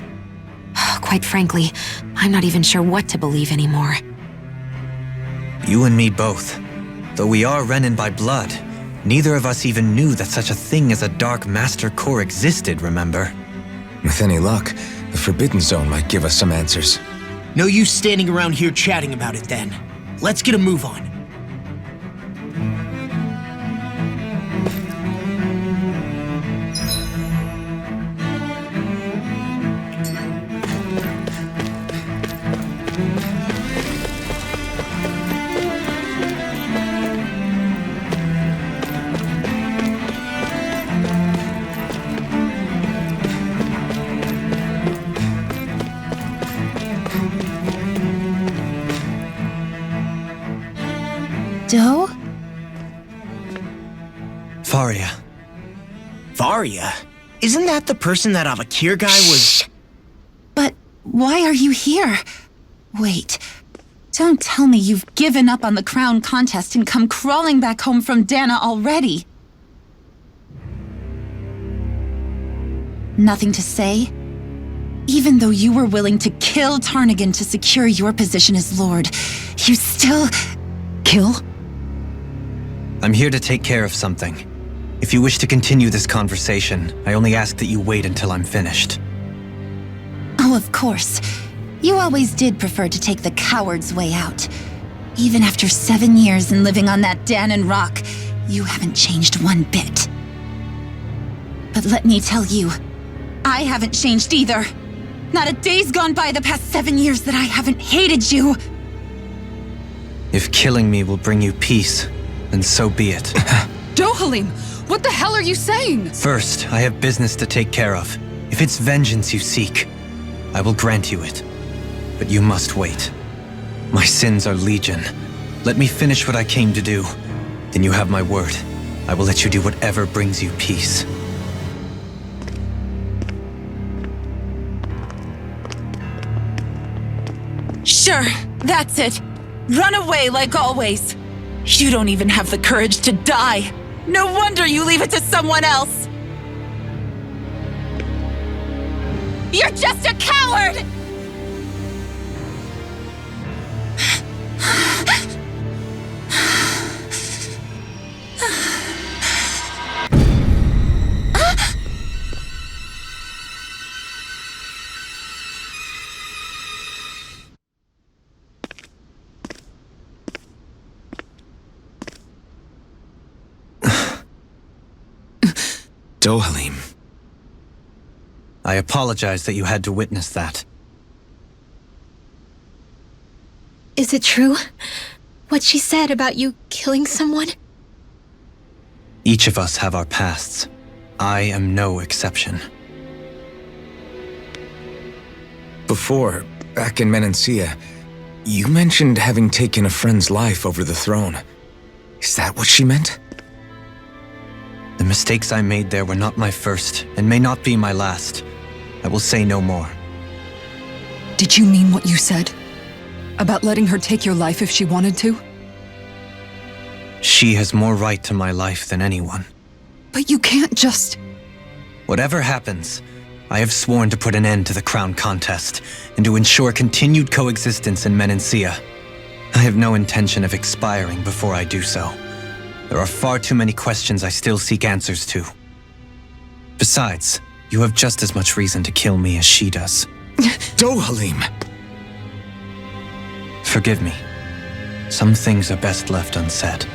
Quite frankly, I'm not even sure what to believe anymore. You and me both. Though we are Renan by blood, neither of us even knew that such a thing as a Dark Master Core existed, remember? With any luck, the Forbidden Zone might give us some answers. No use standing around here chatting about it then. Let's get a move on. Doe? Faria. Varia? Isn't that the person that Avakir guy was... But why are you here? Wait. Don't tell me you've given up on the crown contest and come crawling back home from Dana already. Nothing to say? Even though you were willing to kill Tarnigan to secure your position as Lord, you still... Kill? I'm here to take care of something. If you wish to continue this conversation, I only ask that you wait until I'm finished. Oh, of course. You always did prefer to take the coward's way out. Even after 7 years and living on that Danon rock, you haven't changed one bit. But let me tell you, I haven't changed either. Not a day's gone by the past 7 years that I haven't hated you. If killing me will bring you peace, then so be it. Dohalim, what the hell are you saying? First, I have business to take care of. If it's vengeance you seek, I will grant you it. But you must wait. My sins are legion. Let me finish what I came to do. Then you have my word. I will let you do whatever brings you peace. Sure, that's it. Run away like always. You don't even have the courage to die. No wonder you leave it to someone else. You're just a coward! Dohalim. I apologize that you had to witness that. Is it true? What she said about you killing someone? Each of us have our pasts. I am no exception. Before, back in Menancia, you mentioned having taken a friend's life over the throne. Is that what she meant? The mistakes I made there were not my first, and may not be my last. I will say no more. Did you mean what you said? About letting her take your life if she wanted to? She has more right to my life than anyone. But you can't just... Whatever happens, I have sworn to put an end to the crown contest, and to ensure continued coexistence in Menancia. I have no intention of expiring before I do so. There are far too many questions I still seek answers to. Besides, you have just as much reason to kill me as she does. Dohalim! Forgive me. Some things are best left unsaid.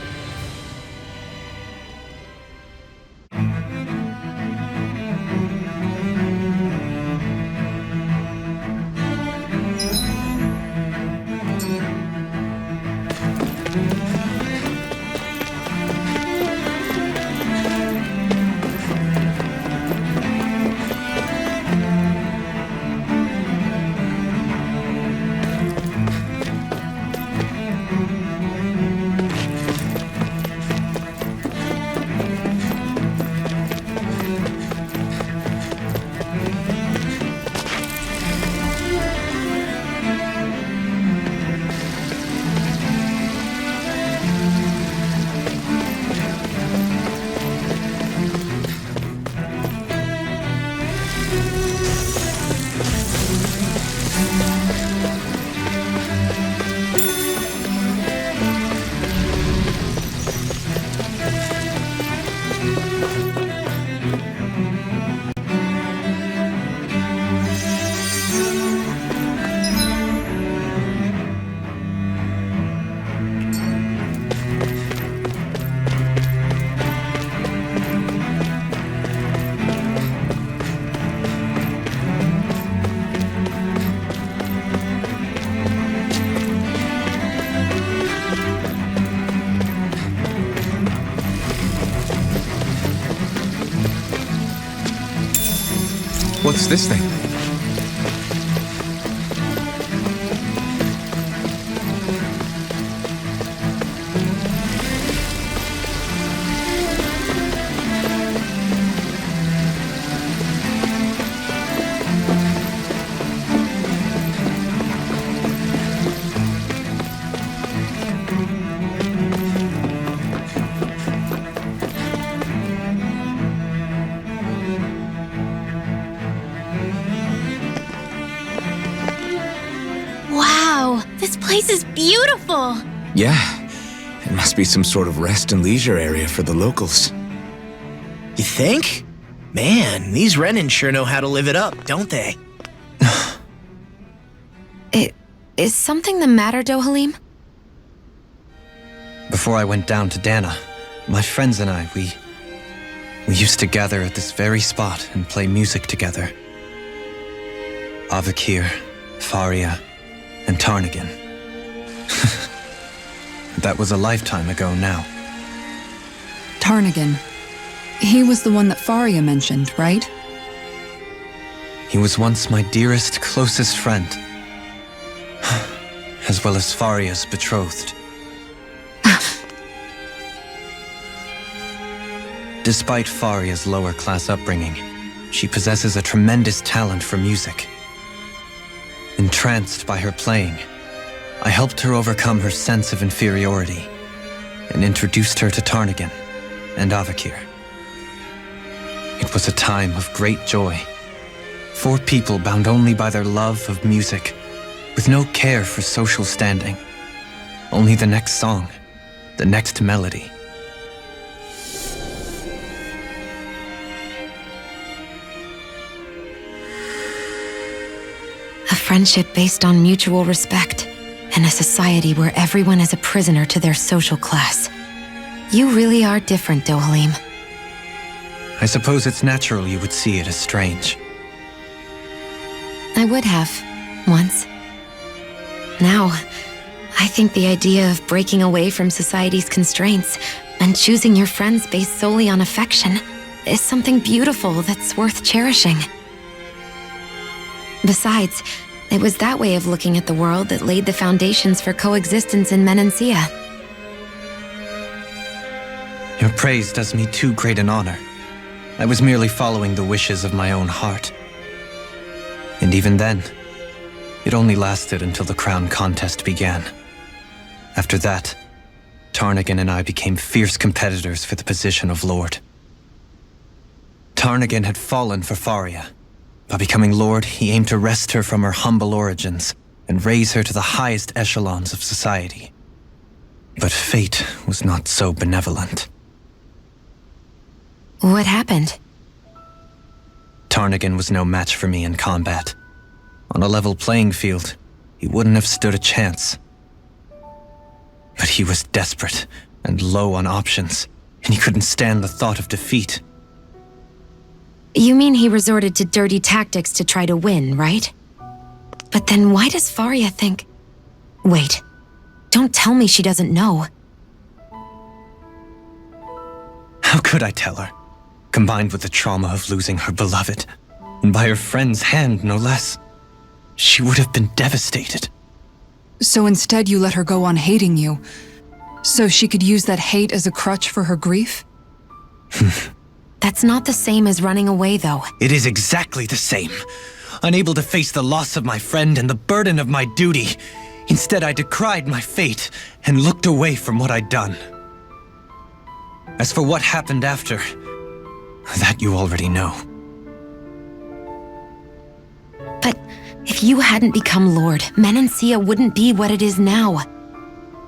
What's this thing? Wow, this place is beautiful! Yeah, it must be some sort of rest and leisure area for the locals. You think? Man, these Renan sure know how to live it up, don't they? Is something the matter, Dohalim? Before I went down to Dana, my friends and I, we used to gather at this very spot and play music together. Avakir, Faria, and Tarnagan. That was a lifetime ago now. Tarnagan. He was the one that Faria mentioned, right? He was once my dearest, closest friend. As well as Faria's betrothed. Despite Faria's lower-class upbringing, she possesses a tremendous talent for music. Entranced by her playing, I helped her overcome her sense of inferiority and introduced her to Tarnagan and Avakir. It was a time of great joy. 4 people bound only by their love of music, with no care for social standing. Only the next song, the next melody. A friendship based on mutual respect, in a society where everyone is a prisoner to their social class. You really are different, Dohalim. I suppose it's natural you would see it as strange. I would have, once. Now, I think the idea of breaking away from society's constraints and choosing your friends based solely on affection is something beautiful that's worth cherishing. Besides, it was that way of looking at the world that laid the foundations for coexistence in Menancia. Your praise does me too great an honor. I was merely following the wishes of my own heart. And even then, it only lasted until the crown contest began. After that, Tarnagan and I became fierce competitors for the position of Lord. Tarnagan had fallen for Faria. By becoming Lord, he aimed to wrest her from her humble origins and raise her to the highest echelons of society. But fate was not so benevolent. What happened? Tarnagan was no match for me in combat. On a level playing field, he wouldn't have stood a chance. But he was desperate and low on options, and he couldn't stand the thought of defeat. You mean he resorted to dirty tactics to try to win, right? But then why does Faria think... Wait, don't tell me she doesn't know. How could I tell her? Combined with the trauma of losing her beloved, and by her friend's hand, no less, she would have been devastated. So instead you let her go on hating you, so she could use that hate as a crutch for her grief? That's not the same as running away, though. It is exactly the same. Unable to face the loss of my friend and the burden of my duty, instead I decried my fate and looked away from what I'd done. As for what happened after, that you already know. But if you hadn't become Lord, Menancia wouldn't be what it is now.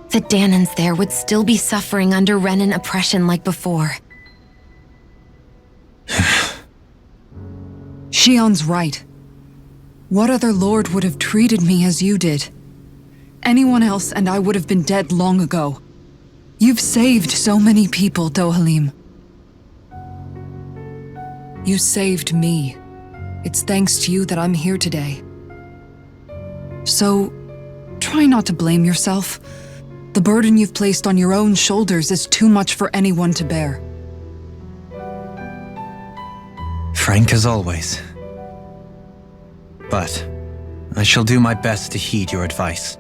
The Danans there would still be suffering under Renan oppression like before. Shion's right. What other lord would have treated me as you did? Anyone else and I would have been dead long ago. You've saved so many people, Dohalim. You saved me. It's thanks to you that I'm here today. So, try not to blame yourself. The burden you've placed on your own shoulders is too much for anyone to bear. Frank as always. But I shall do my best to heed your advice.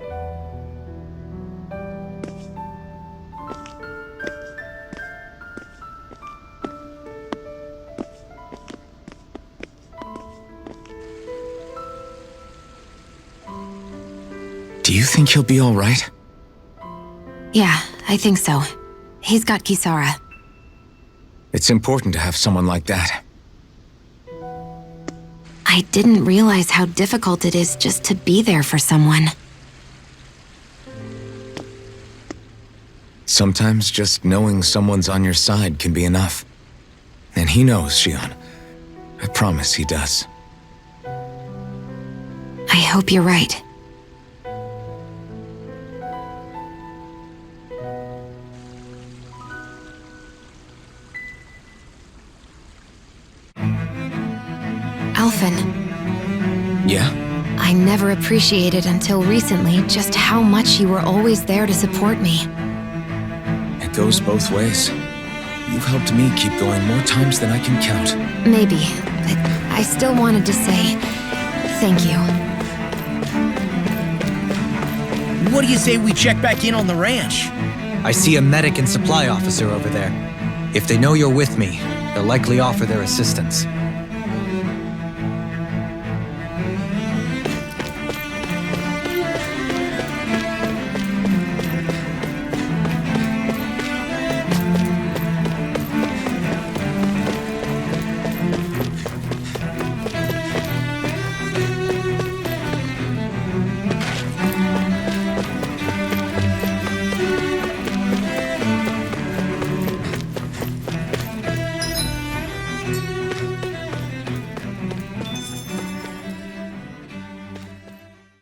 Do you think he'll be all right? Yeah, I think so. He's got Kisara. It's important to have someone like that. I didn't realize how difficult it is just to be there for someone. Sometimes just knowing someone's on your side can be enough. And he knows, Xion. I promise he does. I hope you're right. Alphen. Yeah? I never appreciated until recently just how much you were always there to support me. It goes both ways. You've helped me keep going more times than I can count. Maybe, but I still wanted to say thank you. What do you say we check back in on the ranch? I see a medic and supply officer over there. If they know you're with me, they'll likely offer their assistance.